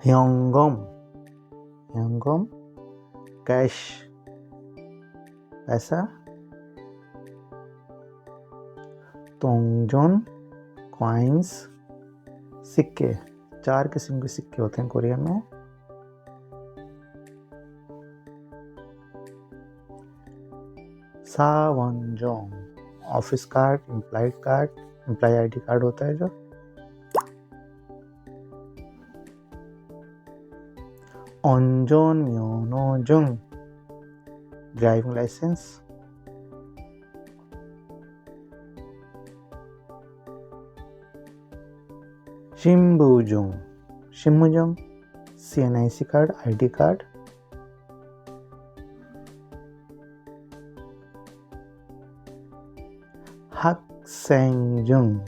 ह्योंगम, ह्योंगम cash पैसा। तोंगजोन coins सिक्के। 4 किस्म के सिक्के होते हैं कोरिया में। सावनजोंग office card, employ ID card होता है जो। ओंजोन म्योनोजुंग ड्राइविंग लाइसेंस। शिम्बुजुंग, शिम्बुजुंग CNIC कार्ड, आईडी कार्ड। हक्सेंजुंग,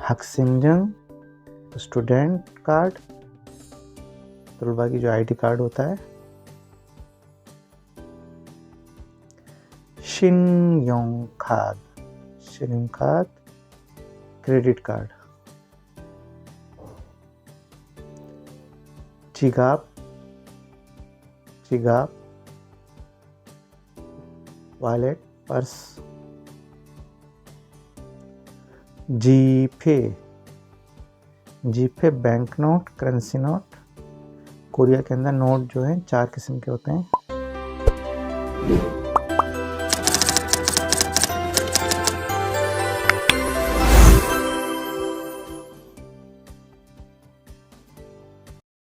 हक्सेंजुंग स्टूडेंट कार्ड, तलबा की जो आईडी कार्ड होता है। शिनयोंगखाद, शिनयोंगखाद क्रेडिट कार्ड। चिगाप, चिगाप वॉलेट, पर्स। जीपे, जीपे bank note, currency note. Korea के अंदर नोट जो है 4 किस्म के होते हैं।